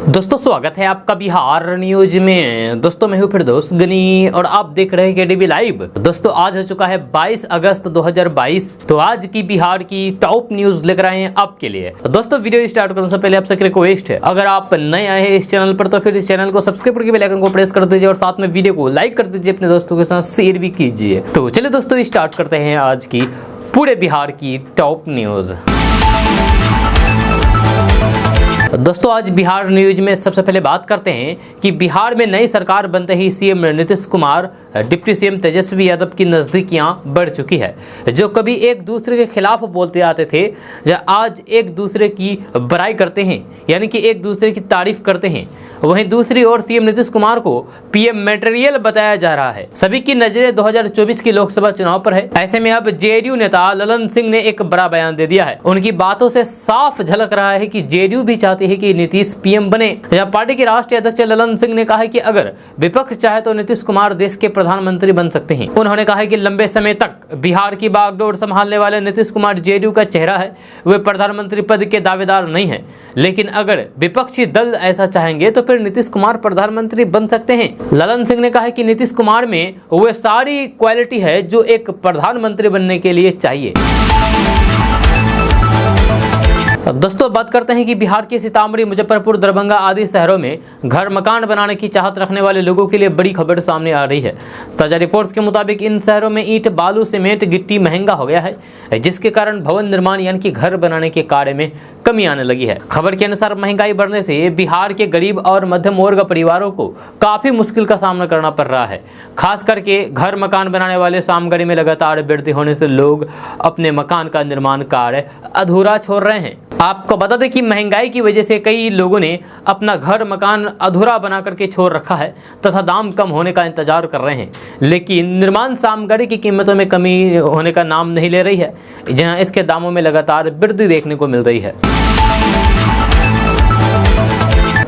दोस्तों स्वागत है आपका बिहार न्यूज में। दोस्तों मैं हूं फिरदौस गनी और आप देख रहे हैं केडीबी लाइव। दोस्तों आज हो चुका है 22 अगस्त 2022। तो आज की बिहार की टॉप न्यूज लेकर आए हैं आपके लिए। दोस्तों वीडियो स्टार्ट करने से पहले आपसे एक रिक्वेस्ट है, अगर आप नए आए हैं इस चैनल पर तो फिर इस चैनल को सब्सक्राइब करके बेल आइकन को प्रेस कर दीजिए और साथ में वीडियो को लाइक कर दीजिए, अपने दोस्तों के साथ शेयर भी कीजिए। तो चलिए दोस्तों स्टार्ट करते हैं आज की पूरे बिहार की टॉप न्यूज। दोस्तों आज बिहार न्यूज में सबसे पहले बात करते हैं कि बिहार में नई सरकार बनते ही CM Nitish Kumar deputy CM Tejashwi Yadav की नजदीकियां बढ़ चुकी है। जो कभी एक दूसरे के खिलाफ बोलते आते थे, आज एक दूसरे की बड़ाई करते हैं, यानी कि एक दूसरे की तारीफ करते हैं। वहीं दूसरी ओर सीएम नीतीश कुमार को पीएम मटेरियल बताया जा रहा है। सभी की नजरें 2024 की लोकसभा चुनाव पर है। ऐसे में अब जेडीयू नेता ललन सिंह ने एक बड़ा बयान दे दिया है। उनकी बातों से साफ झलक रहा है कि जेडीयू भी चाहती है कि नीतीश पीएम बने। यहाँ पार्टी के राष्ट्रीय अध्यक्ष ललन सिंह ने कहा है कि अगर विपक्ष चाहे तो नीतीश कुमार देश के प्रधानमंत्री बन सकते हैं। उन्होंने कहा है कि लंबे समय तक बिहार की बागडोर संभालने वाले नीतीश कुमार जेडीयू का चेहरा है, वे प्रधानमंत्री पद के दावेदार नहीं है, लेकिन अगर विपक्षी दल ऐसा चाहेंगे तो फिर नीतीश कुमार प्रधानमंत्री बन सकते हैं। ललन सिंह ने कहा है कि नीतीश कुमार में वो सारी क्वालिटी है जो एक प्रधानमंत्री बनने के लिए चाहिए। दोस्तों बात करते हैं कि बिहार के सीतामढ़ी, मुजफ्फरपुर, दरभंगा आदि शहरों में घर मकान बनाने की चाहत रखने वाले लोगों के लिए बड़ी खबर सामने आ रही है। ताजा रिपोर्ट्स के मुताबिक इन शहरों में ईंट, बालू, सीमेंट, गिट्टी महंगा हो गया है, जिसके कारण भवन निर्माण यानी कि घर बनाने के कार्य में कमी आने लगी है। खबर के अनुसार महंगाई बढ़ने से बिहार के गरीब और मध्यम वर्ग परिवारों को काफी मुश्किल का सामना करना पड़ रहा है। खास करके घर मकान बनाने वाले सामग्री में लगातार वृद्धि होने से लोग अपने मकान का निर्माण कार्य अधूरा छोड़ रहे हैं। आपको बता दें कि महंगाई की वजह से कई लोगों ने अपना घर मकान अधूरा बना करके छोड़ रखा है तथा दाम कम होने का इंतजार कर रहे हैं, लेकिन निर्माण सामग्री की कीमतों में कमी होने का नाम नहीं ले रही है, जहां इसके दामों में लगातार वृद्धि देखने को मिल रही है।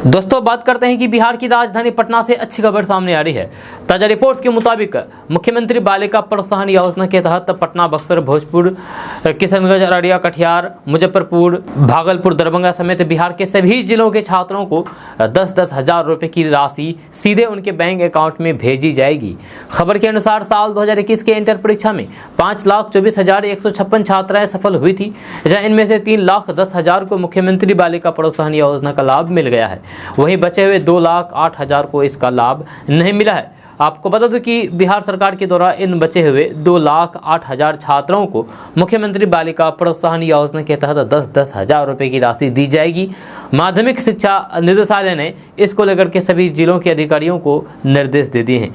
दोस्तों बात करते हैं कि बिहार की राजधानी पटना से अच्छी खबर सामने आ रही है। ताजा रिपोर्ट्स के मुताबिक मुख्यमंत्री बालिका प्रोत्साहन योजना के तहत पटना, बक्सर, भोजपुर, किशनगंज, अररिया, कटिहार, मुजफ्फरपुर, भागलपुर, दरभंगा समेत बिहार के सभी जिलों के छात्रों को 10-10 हजार रुपए की राशि सीधे उनके बैंक अकाउंट में भेजी जाएगी। खबर के अनुसार साल 2021 के इंटर परीक्षा में 5,24,156 छात्राएं सफल हुई थी, जहां इनमें से 3,10,000 को मुख्यमंत्री बालिका प्रोत्साहन योजना का लाभ मिल गया है। वहीं बचे हुए 2,08,000 को इसका लाभ नहीं मिला है। आपको बता दूं कि बिहार सरकार के द्वारा इन बचे हुए 2,08,000 छात्रों को मुख्यमंत्री बालिका प्रोत्साहन योजना के तहत 10-10 हजार रुपए की राशि दी जाएगी। माध्यमिक शिक्षा निदेशालय ने इसको लेकर के सभी जिलों के अधिकारियों को निर्देश दे दिए हैं।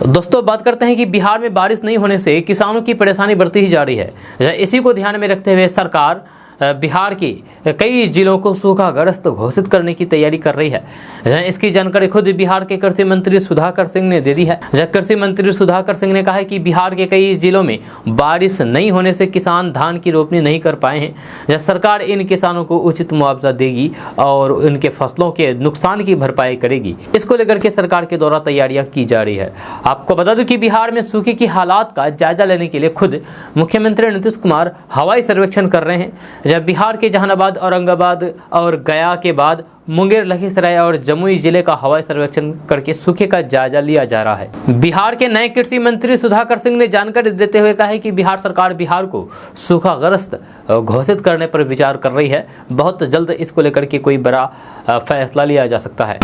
दोस्तों बात करते हैं कि बिहार में बारिश नहीं होने से किसानों की परेशानी बढ़ती ही जा रही है। इसी को ध्यान में रखते हुए सरकार बिहार के कई जिलों को सूखाग्रस्त घोषित करने की तैयारी कर रही है। इसकी जानकारी खुद बिहार के कृषि मंत्री सुधाकर सिंह ने दे दी है। कृषि मंत्री सुधाकर सिंह ने कहा है कि बिहार के कई जिलों में बारिश नहीं होने से किसान धान की रोपनी नहीं कर पाए हैं। सरकार इन किसानों को उचित मुआवजा देगी और उनके फसलों के नुकसान की भरपाई करेगी। इसको लेकर के सरकार के द्वारा तैयारियां की जा रही है। आपको बता दूं कि बिहार में सूखे की हालात का जायजा लेने के लिए खुद मुख्यमंत्री नीतीश कुमार हवाई सर्वेक्षण कर रहे हैं। जब बिहार के जहानाबाद, औरंगाबाद और गया के बाद मुंगेर, लखीसराय और जमुई जिले का हवाई सर्वेक्षण करके सूखे का जायजा लिया जा रहा है। बिहार के नए कृषि मंत्री सुधाकर सिंह ने जानकारी देते हुए कहा है कि बिहार सरकार बिहार को सूखाग्रस्त घोषित करने पर विचार कर रही है। बहुत जल्द इसको लेकर के कोई बड़ा फैसला लिया जा सकता है।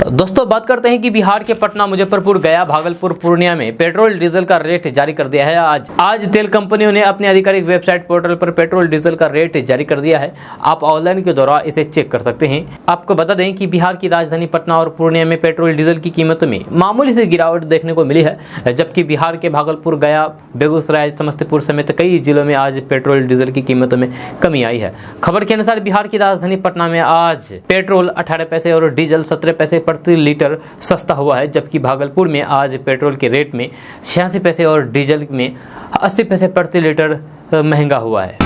दोस्तों बात करते हैं कि बिहार के पटना, मुजफ्फरपुर, गया, भागलपुर, पूर्णिया में पेट्रोल डीजल का रेट जारी कर दिया है। आज तेल कंपनियों ने अपने आधिकारिक वेबसाइट पोर्टल पर पेट्रोल डीजल का रेट जारी कर दिया है। आप ऑनलाइन के द्वारा इसे चेक कर सकते हैं। आपको बता दें कि बिहार की राजधानी पटना और पूर्णिया में पेट्रोल डीजल की कीमतों में मामूली सी गिरावट देखने को मिली है, जबकि बिहार के भागलपुर, गया, बेगूसराय, समस्तीपुर समेत कई जिलों में आज पेट्रोल डीजल की कीमतों में कमी आई है। खबर के अनुसार बिहार की राजधानी पटना में आज पेट्रोल 18 पैसे और डीजल 17 पैसे प्रति लीटर सस्ता हुआ है, जबकि भागलपुर में आज पेट्रोल के रेट में 86 पैसे और डीजल में 80 पैसे प्रति लीटर महंगा हुआ है।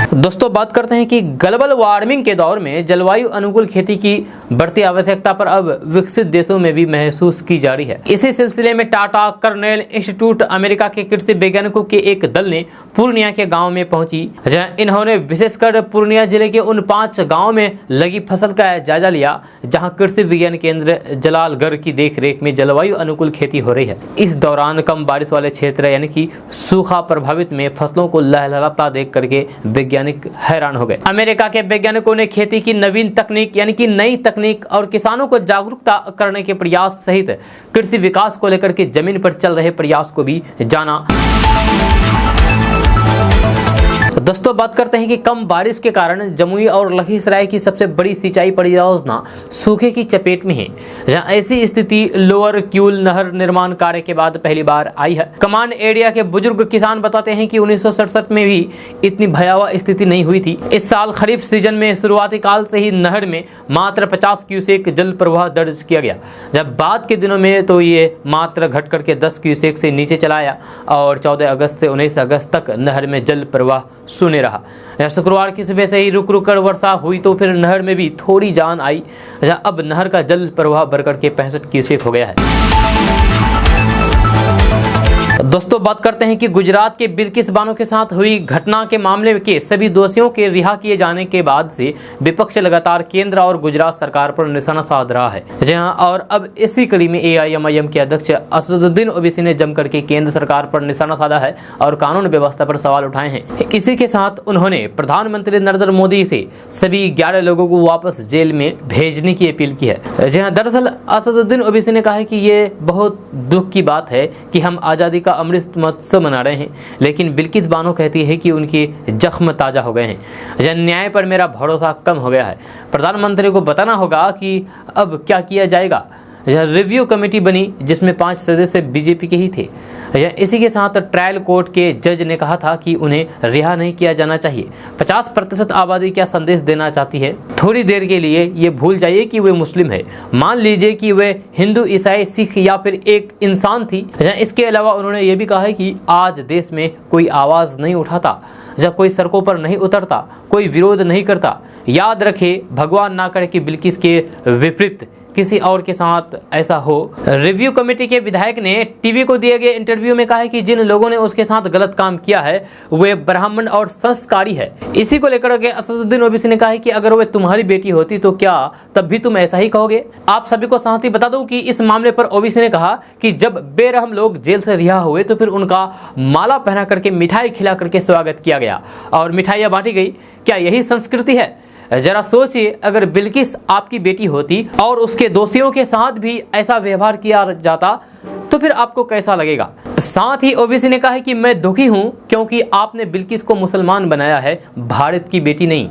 दोस्तों बात करते हैं कि ग्लोबल वार्मिंग के दौर में जलवायु अनुकूल खेती की बढ़ती आवश्यकता पर अब विकसित देशों में भी महसूस की जा रही है। इसी सिलसिले में टाटा कर्नेल इंस्टीट्यूट अमेरिका के कृषि वैज्ञानिकों के एक दल ने पूर्णिया के गाँव में पहुंची, जहाँ इन्होंने विशेषकर पूर्णिया जिले के उन 5 गाँव में लगी फसल का जायजा लिया जहाँ कृषि विज्ञान केंद्र जलालगढ़ की देखरेख में जलवायु अनुकूल खेती हो रही है। इस दौरान कम बारिश वाले क्षेत्र यानी कि सूखा प्रभावित में फसलों को लहलहाता देख करके वैज्ञानिक हैरान हो गए। अमेरिका के वैज्ञानिकों ने खेती की नवीन तकनीक यानी कि नई तकनीक और किसानों को जागरूकता करने के प्रयास सहित कृषि विकास को लेकर के जमीन पर चल रहे प्रयास को भी जाना। दोस्तों बात करते हैं कि कम बारिश के कारण जमुई और लखीसराय की सबसे बड़ी सिंचाई परियोजना सूखे की चपेट में है, जहां ऐसी स्थिति लोअर क्यूल नहर निर्माण कार्य के बाद पहली बार आई है। कमान एरिया के बुजुर्ग किसान बताते हैं कि 1967 में भी इतनी भयावह स्थिति नहीं हुई थी। इस साल खरीफ सीजन में शुरुआती काल से ही नहर में मात्र 50 क्यूसेक जल प्रवाह दर्ज किया गया, जब बाद के दिनों में तो ये मात्र घट करके 10 क्यूसेक से नीचे चला आया और 14 अगस्त से 19 अगस्त तक नहर में जल प्रवाह शून्य रहा। शुक्रवार की सुबह से ही रुक रुक कर वर्षा हुई तो फिर नहर में भी थोड़ी जान आई, जहां अब नहर का जल प्रवाह बढ़कर के 65 क्यूसेक हो गया है। दोस्तों बात करते हैं कि गुजरात के बिल्किस बानो के साथ हुई घटना के मामले के सभी दोषियों के रिहा किए जाने के बाद से विपक्ष लगातार केंद्र और गुजरात सरकार पर निशाना साध रहा है, जहां और अब इसी कड़ी में AIMIM के अध्यक्ष असदुद्दीन ओवैसी ने जम करके केंद्र सरकार पर निशाना साधा है और कानून व्यवस्था पर सवाल उठाए हैं। इसी के साथ उन्होंने प्रधानमंत्री नरेंद्र मोदी से सभी 11 लोगों को वापस जेल में भेजने की अपील की है। जहां दरअसल असदुद्दीन ओवैसी ने कहा है कि ये बहुत दुख की बात है कि हम आज़ादी का अमृत महोत्सव मना रहे हैं, लेकिन बिल्किस बानो कहती है कि उनके जख्म ताज़ा हो गए हैं। न्याय पर मेरा भरोसा कम हो गया है। प्रधानमंत्री को बताना होगा कि अब क्या किया जाएगा। रिव्यू कमेटी बनी जिसमें 5 सदस्य बीजेपी के ही थे। इसी के साथ ट्रायल कोर्ट के जज ने कहा था कि उन्हें रिहा नहीं किया जाना चाहिए। 50% आबादी क्या संदेश देना चाहती है? थोड़ी देर के लिए ये भूल जाइए कि वे मुस्लिम है, मान लीजिए कि वे हिंदू, ईसाई, सिख या फिर एक इंसान थी। इसके अलावा उन्होंने ये भी कहा है कि आज देश में कोई आवाज़ नहीं उठाता, जब कोई सड़कों पर नहीं उतरता, कोई विरोध नहीं करता। याद रखे, भगवान ना करे कि बिल्किस के विपरीत किसी और के साथ ऐसा हो। रिव्यू कमेटी के विधायक ने टीवी को दिए गए इंटरव्यू में कहा है कि जिन लोगों ने उसके साथ गलत काम किया है वे ब्राह्मण और संस्कारी है। इसी को लेकर के असदुद्दीन ओवैसी ने कहा है कि अगर वे तुम्हारी बेटी होती तो क्या तब भी तुम ऐसा ही कहोगे? आप सभी को साथ ही बता दूं कि इस मामले पर ओवैसी ने कहा कि जब बेरहम लोग जेल से रिहा हुए तो फिर उनका माला पहना करके मिठाई खिला करके स्वागत किया गया और मिठाइयाँ बांटी गई। क्या यही संस्कृति है? जरा सोचिए, अगर बिल्किस आपकी बेटी होती और उसके दोषियों के साथ भी ऐसा व्यवहार किया जाता तो फिर आपको कैसा लगेगा? साथ ही ओवैसी ने कहा है कि मैं दुखी हूं क्योंकि आपने बिल्किस को मुसलमान बनाया है, भारत की बेटी नहीं।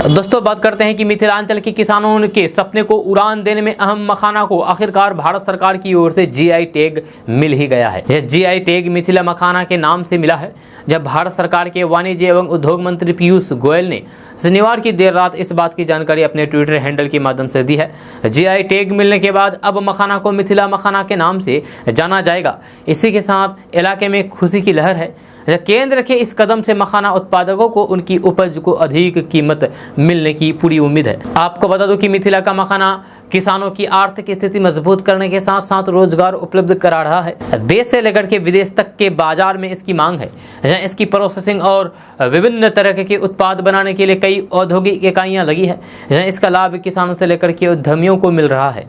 दोस्तों बात करते हैं कि मिथिलांचल के किसानों के सपने को उड़ान देने में अहम मखाना को आखिरकार भारत सरकार की ओर से GI टैग मिल ही गया है। यह GI टैग मिथिला मखाना के नाम से मिला है, जब भारत सरकार के वाणिज्य एवं उद्योग मंत्री पीयूष गोयल ने शनिवार की देर रात इस बात की जानकारी अपने ट्विटर हैंडल के माध्यम से दी है। GI टैग मिलने के बाद अब मखाना को मिथिला मखाना के नाम से जाना जाएगा। इसी के साथ इलाके में खुशी की लहर है। केंद्र के इस कदम से मखाना उत्पादकों को उनकी उपज को अधिक कीमत मिलने की पूरी उम्मीद है। आपको बता दूं कि मिथिला का मखाना किसानों की आर्थिक स्थिति मजबूत करने के साथ साथ रोजगार उपलब्ध करा रहा है। देश से लेकर के विदेश तक के बाजार में इसकी मांग है, जहां इसकी प्रोसेसिंग और विभिन्न तरह के उत्पाद बनाने के लिए कई औद्योगिक इकाइयां लगी है, जहां इसका लाभ किसानों से लेकर के उद्यमियों को मिल रहा है।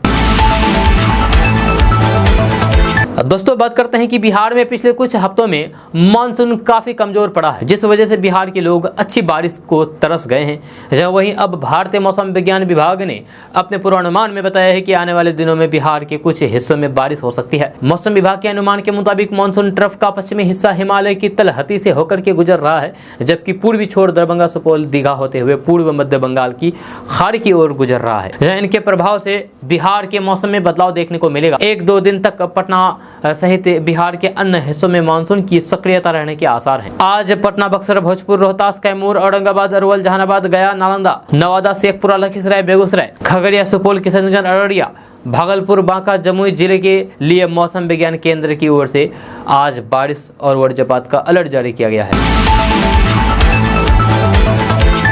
दोस्तों बात करते हैं कि बिहार में पिछले कुछ हफ्तों में मानसून काफ़ी कमज़ोर पड़ा है, जिस वजह से बिहार के लोग अच्छी बारिश को तरस गए हैं। वहीं अब भारतीय मौसम विज्ञान विभाग ने अपने पूर्वानुमान में बताया है कि आने वाले दिनों में बिहार के कुछ हिस्सों में बारिश हो सकती है। मौसम विभाग के अनुमान के मुताबिक मानसून ट्रफ का पश्चिमी हिस्सा हिमालय की तलहटी से होकर के गुजर रहा है, जबकि पूर्वी छोर दरभंगा, सुपौल, दीघा होते हुए पूर्व मध्य बंगाल की खाड़ी की ओर गुजर रहा है। इनके प्रभाव से बिहार के मौसम में बदलाव देखने को मिलेगा। 1-2 दिन तक पटना सहित बिहार के अन्य हिस्सों में मानसून की सक्रियता रहने के आसार हैं। आज पटना, बक्सर, भोजपुर, रोहतास, कैमूर, औरंगाबाद, अरवल, जहानाबाद, गया, नालंदा, नवादा, शेखपुरा, लखीसराय, बेगूसराय, खगड़िया, सुपौल, किशनगंज, अररिया, भागलपुर, बांका, जमुई जिले के लिए मौसम विज्ञान केंद्र की ओर से आज बारिश और वज्रपात का अलर्ट जारी किया गया है।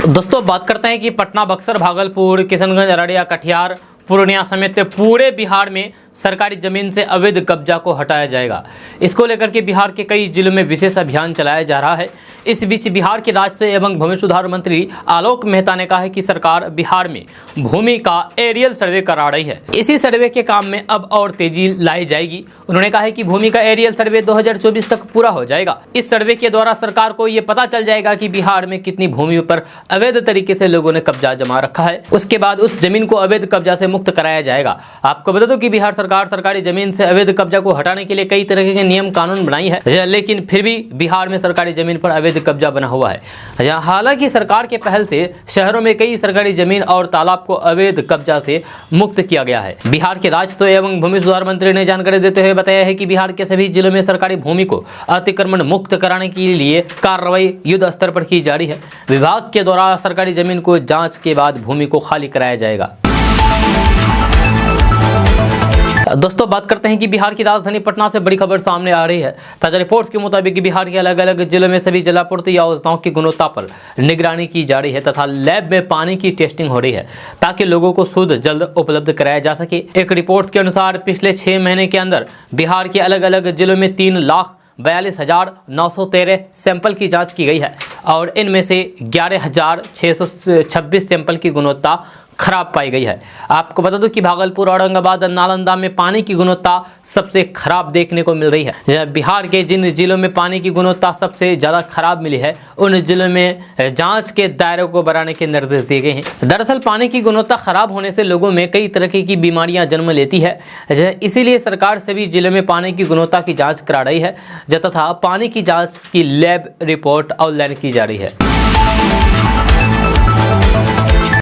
दोस्तों बात करते हैं कि पटना, बक्सर, भागलपुर, किशनगंज, अररिया, कटिहार, पूर्णिया समेत पूरे बिहार में सरकारी जमीन से अवैध कब्जा को हटाया जाएगा। इसको लेकर के बिहार के कई जिलों में विशेष अभियान चलाया जा रहा है। इस बीच बिहार के राजस्व एवं भूमि सुधार मंत्री आलोक मेहता ने कहा है कि सरकार बिहार में भूमि का एरियल सर्वे करा रही है। इसी सर्वे के काम में अब और तेजी लाई जाएगी। उन्होंने कहा है कि भूमि का एरियल सर्वे 2024 तक पूरा हो जाएगा। इस सर्वे के द्वारा सरकार को ये पता चल जाएगा कि बिहार में कितनी भूमि पर अवैध तरीके से लोगों ने कब्जा जमा रखा है। उसके बाद उस जमीन को अवैध कब्जा से मुक्त कराया जाएगा। आपको बता दो कि बिहार सरकार सरकारी जमीन से अवैध कब्जा को हटाने के लिए कई तरह के नियम कानून बनाई है, लेकिन फिर भी बिहार में सरकारी जमीन पर अवैध कब्जा बना हुआ है। हालांकि सरकार के पहल से शहरों में कई सरकारी जमीन और तालाब को अवैध कब्जा से मुक्त किया गया है। बिहार के राजस्व एवं भूमि सुधार मंत्री ने जानकारी देते हुए बताया है कि बिहार के सभी जिलों में सरकारी भूमि को अतिक्रमण मुक्त कराने के लिए कार्रवाई युद्ध स्तर पर की जा रही है। विभाग के द्वारा सरकारी जमीन को जांच के बाद भूमि को खाली कराया जाएगा। दोस्तों बात करते हैं कि बिहार की राजधानी पटना से बड़ी खबर सामने आ रही है। ताजा रिपोर्ट्स के मुताबिक बिहार के अलग अलग जिलों में सभी जलापूर्ति योजनाओं की गुणवत्ता पर निगरानी की जा रही है तथा लैब में पानी की टेस्टिंग हो रही है ताकि लोगों को शुद्ध जल उपलब्ध कराया जा सके। एक रिपोर्ट के अनुसार पिछले 6 महीने के अंदर बिहार के अलग अलग जिलों में 3,42,913 सैंपल की जाँच की गई है और इनमें से 11,626 सैंपल की गुणवत्ता खराब पाई गई है। आपको बता दूं कि भागलपुर, औरंगाबाद, नालंदा में पानी की गुणवत्ता सबसे खराब देखने को मिल रही है। बिहार के जिन जिलों में पानी की गुणवत्ता सबसे ज्यादा खराब मिली है उन जिलों में जांच के दायरे को बढ़ाने के निर्देश दिए गए हैं। दरअसल पानी की गुणवत्ता खराब होने से लोगों में कई तरह की बीमारियां जन्म लेती है, इसीलिए सरकार सभी जिलों में पानी की गुणवत्ता की जाँच करा रही है तथा पानी की जाँच की लैब रिपोर्ट ऑनलाइन की जा रही है।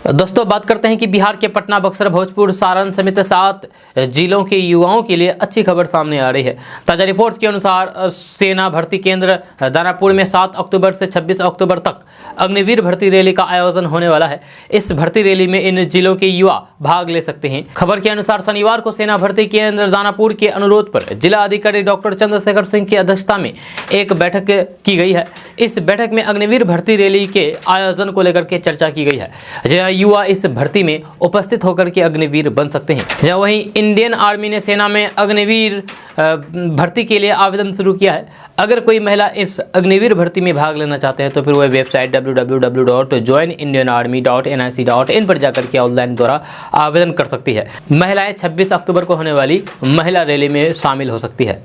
दोस्तों बात करते हैं कि बिहार के पटना, बक्सर, भोजपुर, सारण समेत 7 जिलों के युवाओं के लिए अच्छी खबर सामने आ रही है। ताजा रिपोर्ट्स के अनुसार सेना भर्ती केंद्र दानापुर में 7 अक्टूबर से 26 अक्टूबर तक अग्निवीर भर्ती रैली का आयोजन होने वाला है। इस भर्ती रैली में इन जिलों के युवा भाग ले सकते हैं। खबर के अनुसार शनिवार को सेना भर्ती केंद्र दानापुर के अनुरोध पर जिला अधिकारी डॉक्टर चंद्रशेखर सिंह की अध्यक्षता में एक बैठक की गई है। इस बैठक में अग्निवीर भर्ती रैली के आयोजन को लेकर के चर्चा की गई है। युवा इस भर्ती में उपस्थित होकर के अग्निवीर बन सकते हैं। वहीं इंडियन आर्मी ने सेना में अग्निवीर भर्ती के लिए आवेदन शुरू किया है। अगर कोई महिला इस अग्निवीर भर्ती में भाग लेना चाहते हैं तो फिर वह वेबसाइट www.joinindianarmy.nic.in पर जाकर के ऑनलाइन द्वारा आवेदन कर सकती है। महिलाएं 26 अक्टूबर को होने वाली महिला रैली में शामिल हो सकती है।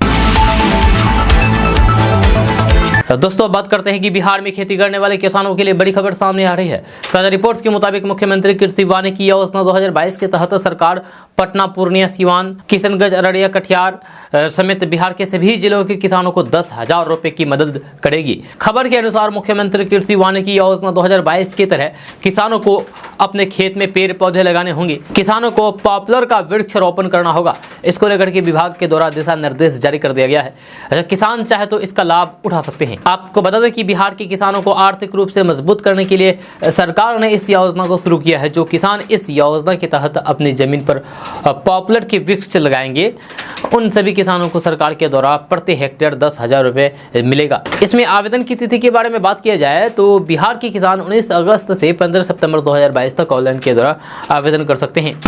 दोस्तों बात करते हैं कि बिहार में खेती करने वाले किसानों के लिए बड़ी खबर सामने आ रही है। ताजा रिपोर्ट्स के मुताबिक मुख्यमंत्री कृषि वानिकी योजना 2022 के तहत सरकार पटना, पूर्णिया, सीवान, किशनगंज, अररिया, कटिहार समेत बिहार के सभी जिलों के किसानों को 10,000 रुपए की मदद करेगी। खबर के अनुसार मुख्यमंत्री कृषि वानिकी योजना 2022 की तरह किसानों को अपने खेत में पेड़ पौधे लगाने होंगे। किसानों को पॉपुलर का वृक्षारोपण करना होगा। इसको लेकर के विभाग के द्वारा दिशा निर्देश जारी कर दिया गया है। किसान चाहे तो इसका लाभ उठा सकते हैं। आपको बता दें कि बिहार के किसानों को आर्थिक रूप से मजबूत करने के लिए सरकार ने इस योजना को शुरू किया है। जो किसान इस योजना के तहत अपनी जमीन पर पॉपुलर के वृक्ष लगाएंगे उन सभी किसानों को सरकार के द्वारा प्रति हेक्टेयर 10,000 रुपए मिलेगा। इसमें आवेदन की तिथि के बारे में बात किया जाए तो बिहार के किसान 19 अगस्त से 15 सितंबर 2022 तक ऑनलाइन के द्वारा आवेदन कर सकते हैं।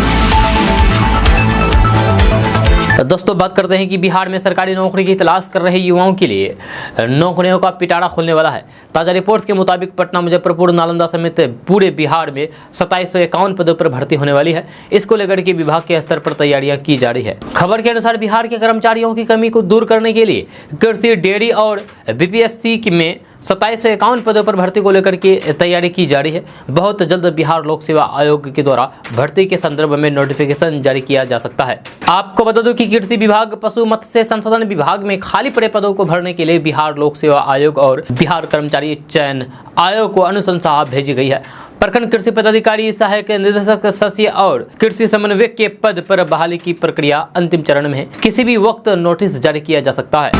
दोस्तों बात करते हैं कि बिहार में सरकारी नौकरी की तलाश कर रहे युवाओं के लिए नौकरियों का पिटारा खुलने वाला है। ताजा रिपोर्ट्स के मुताबिक पटना, मुजफ्फरपुर, नालंदा समेत पूरे बिहार में 2751 पदों पर भर्ती होने वाली है। इसको लेकर के विभाग के स्तर पर तैयारियां की जा रही है। खबर के अनुसार बिहार के कर्मचारियों की कमी को दूर करने के लिए कृषि, डेयरी और बीपीएससी में 2751 पदों पर भर्ती को लेकर के तैयारी की जा रही है। बहुत जल्द बिहार लोक सेवा आयोग के द्वारा भर्ती के संदर्भ में नोटिफिकेशन जारी किया जा सकता है। आपको बता दूं कि कृषि विभाग, पशु मत्स्य संसाधन विभाग में खाली पड़े पदों को भरने के लिए बिहार लोक सेवा आयोग और बिहार कर्मचारी चयन आयोग को अनुशंसा भेजी गई है। प्रखंड कृषि पदाधिकारी, सहायक निदेशक, शस्य और कृषि समन्वयक के पद पर बहाली की प्रक्रिया अंतिम चरण में है। किसी भी वक्त नोटिस जारी किया जा सकता है।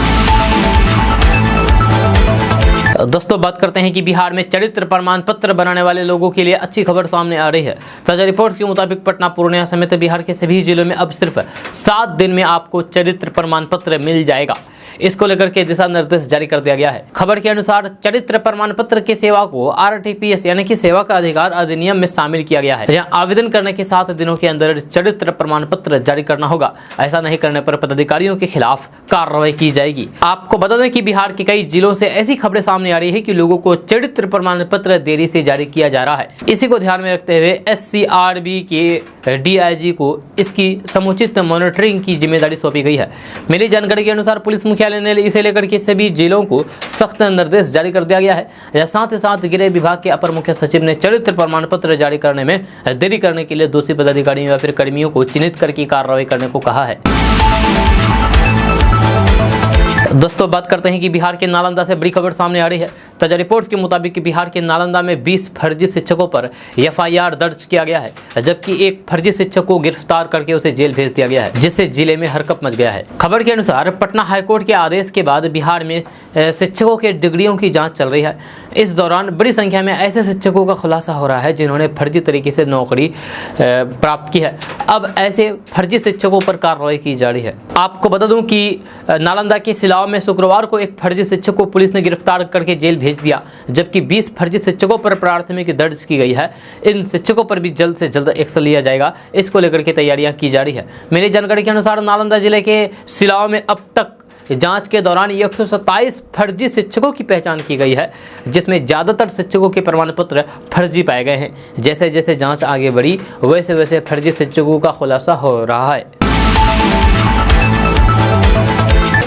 दोस्तों बात करते हैं कि बिहार में चरित्र प्रमाण पत्र बनाने वाले लोगों के लिए अच्छी खबर सामने आ रही है। ताजा रिपोर्ट्स के मुताबिक पटना, पूर्णिया समेत बिहार के सभी जिलों में अब सिर्फ 7 दिन में आपको चरित्र प्रमाण पत्र मिल जाएगा। इसको लेकर के दिशा निर्देश जारी कर दिया गया है। खबर के अनुसार चरित्र प्रमाण पत्र की सेवा को RTPS यानी कि सेवा का अधिकार अधिनियम में शामिल किया गया है। जहां आवेदन करने के 7 दिनों के अंदर चरित्र प्रमाण पत्र जारी करना होगा। ऐसा नहीं करने पर पदाधिकारियों के खिलाफ कार्रवाई की जाएगी। आपको बता दें कि बिहार के कई जिलों से ऐसी खबरें सामने आ रही है कि लोगों को चरित्र प्रमाण पत्र देरी से जारी किया जा रहा है। इसी को ध्यान में रखते हुए SCRB के DIG को इसकी समुचित मॉनिटरिंग की जिम्मेदारी सौंपी गई है। मिली जानकारी के अनुसार पुलिस मुख्यालय ने इसे लेकर के सभी जिलों को सख्त निर्देश जारी कर दिया गया है। साथ ही साथ गृह विभाग के अपर मुख्य सचिव ने चरित्र प्रमाण पत्र जारी करने में देरी करने के लिए दोषी पदाधिकारियों या फिर कर्मियों को चिन्हित करके कार्रवाई करने को कहा है। दोस्तों बात करते हैं कि बिहार के नालंदा से बड़ी खबर सामने आ रही है। ताजा रिपोर्ट्स के मुताबिक बिहार के नालंदा में 20 फर्जी शिक्षकों पर FIR दर्ज किया गया है, जबकि एक फर्जी शिक्षक को गिरफ्तार करके उसे जेल भेज दिया गया है, जिससे जिले में हरकंप मच गया है। खबर के अनुसार पटना हाईकोर्ट के आदेश के बाद बिहार में शिक्षकों के डिग्रियों की जाँच चल रही है। इस दौरान बड़ी संख्या में ऐसे शिक्षकों का खुलासा हो रहा है जिन्होंने फर्जी तरीके से नौकरी प्राप्त की है। अब ऐसे फर्जी शिक्षकों पर कार्रवाई की जा रही है। आपको बता दूं कि नालंदा के सिलाव में शुक्रवार को एक फर्जी शिक्षक को पुलिस ने गिरफ्तार करके जेल भेज दिया, जबकि 20 फर्जी शिक्षकों पर प्राथमिकी दर्ज की गई है। इन शिक्षकों पर भी जल्द से जल्द एक्शन लिया जाएगा। इसको लेकर के तैयारियां की जा रही है। मिली जानकारी के अनुसार नालंदा जिले के सिलाव में अब तक जांच के दौरान 127 फर्जी शिक्षकों की पहचान की गई है, जिसमें ज़्यादातर शिक्षकों के प्रमाण पत्र फर्जी पाए गए हैं। जैसे जैसे जांच आगे बढ़ी वैसे वैसे फर्जी शिक्षकों का खुलासा हो रहा है।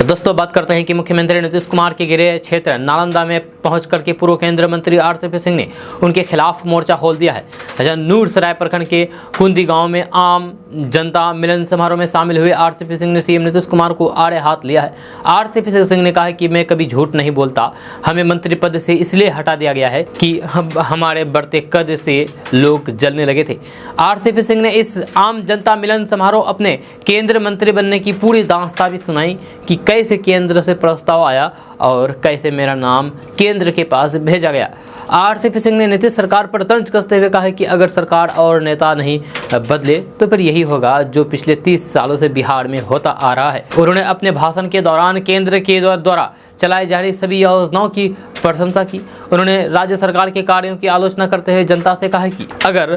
दोस्तों बात करते हैं कि मुख्यमंत्री नीतीश कुमार के गृह क्षेत्र नालंदा में पहुंच करके पूर्व केंद्रीय मंत्री RCP सिंह ने उनके खिलाफ मोर्चा खोल दिया है। जहां नूरसराय प्रखंड के कुंदी गांव में आम जनता मिलन समारोह में शामिल हुए RCP सिंह ने CM नीतीश कुमार को आड़े हाथ लिया है। RCP सिंह ने कहा है कि मैं कभी झूठ नहीं बोलता, हमें मंत्री पद से इसलिए हटा दिया गया है कि हमारे बढ़ते कद से लोग जलने लगे थे। RCP सिंह ने इस आम जनता मिलन समारोह अपने केंद्रीय मंत्री बनने की पूरी दास्तान भी सुनाई कि कैसे केंद्र से प्रस्ताव आया और कैसे मेरा नाम केंद्र के पास भेजा गया। RCP सिंह ने नीतीश सरकार पर तंज कसते हुए कहा है कि अगर सरकार और नेता नहीं बदले तो फिर यही होगा जो पिछले 30 सालों से बिहार में होता आ रहा है। उन्होंने अपने भाषण के दौरान केंद्र के द्वारा चलाई जा रही सभी योजनाओं की प्रशंसा की। उन्होंने राज्य सरकार के कार्यों की आलोचना करते हुए जनता से कहा कि अगर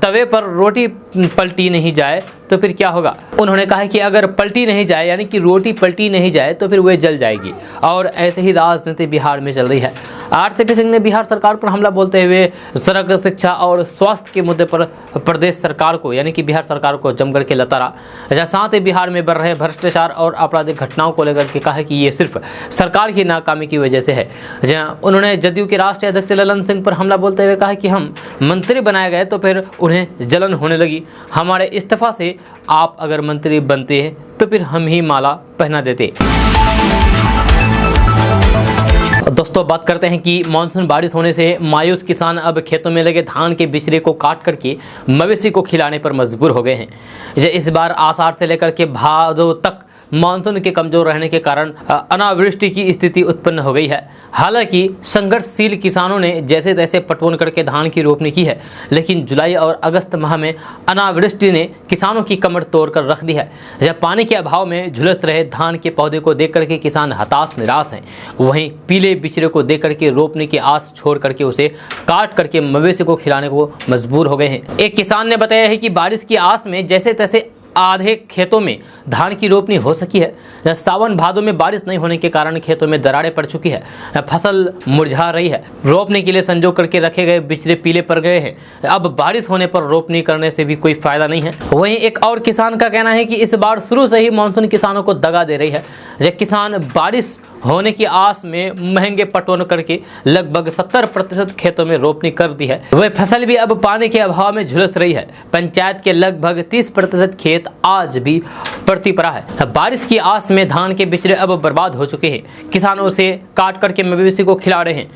तवे पर रोटी पलटी नहीं जाए तो फिर क्या होगा। उन्होंने कहा कि अगर पलटी नहीं जाए यानी कि रोटी पलटी नहीं जाए तो फिर वह जल जाएगी, और ऐसे ही राजनीति बिहार में चल रही है। RCP सिंह ने बिहार सरकार पर हमला बोलते हुए सड़क, शिक्षा और स्वास्थ्य के मुद्दे पर प्रदेश सरकार को यानी कि बिहार सरकार को जमकर के लताड़ा। साथ ही बिहार में बढ़ रहे भ्रष्टाचार और आपराधिक घटनाओं को लेकर के कहा कि ये सिर्फ सरकार की नाकामी की वजह से है। जहाँ उन्होंने जदयू के राष्ट्रीय अध्यक्ष ललन सिंह पर हमला बोलते हुए कहा कि हम मंत्री बनाए गए तो फिर उन्हें जलन होने लगी। हमारे इस्तीफा से आप अगर मंत्री बनते हैं तो फिर हम ही माला पहना देते। दोस्तों बात करते हैं कि मानसून बारिश होने से मायूस किसान अब खेतों में लगे धान के बिचड़े को काट करके मवेशी को खिलाने पर मजबूर हो गए हैं। इस बार आषाढ़ से लेकर के भादों तक मानसून के कमजोर रहने के कारण अनावृष्टि की स्थिति उत्पन्न हो गई है। हालांकि संघर्षशील किसानों ने जैसे तैसे पटवन करके धान की रोपनी की है, लेकिन जुलाई और अगस्त माह में अनावृष्टि ने किसानों की कमर तोड़कर रख दी है। जब पानी के अभाव में झुलस रहे धान के पौधे को देख करके किसान हताश निराश हैं, वहीं पीले बिचड़े को देख करके रोपने की आस छोड़ करके उसे काट करके मवेशी को खिलाने को मजबूर हो गए हैं। एक किसान ने बताया है कि बारिश की आस में जैसे तैसे आधे खेतों में धान की रोपनी हो सकी है। सावन भादों में बारिश नहीं होने के कारण खेतों में दरारें पड़ चुकी है, फसल मुरझा रही है। रोपने के लिए संजो करके रखे गए बिचड़े पीले पड़ गए हैं। अब बारिश होने पर रोपनी करने से भी कोई फायदा नहीं है। वहीं एक और किसान का कहना है कि इस बार शुरू से ही मानसून किसानों को दगा दे रही है। जब किसान बारिश होने की आस में महंगे पटवन करके लगभग 70% खेतों में रोपनी कर दी है, वह फसल भी अब पानी के अभाव में झुलस रही है। पंचायत के लगभग 30% खेत आज भी पड़ती पड़ा है। बारिश की आस में धान के बिचड़े अब बर्बाद हो चुके हैं। किसानों से काट करके मवेशी को खिला रहे हैं।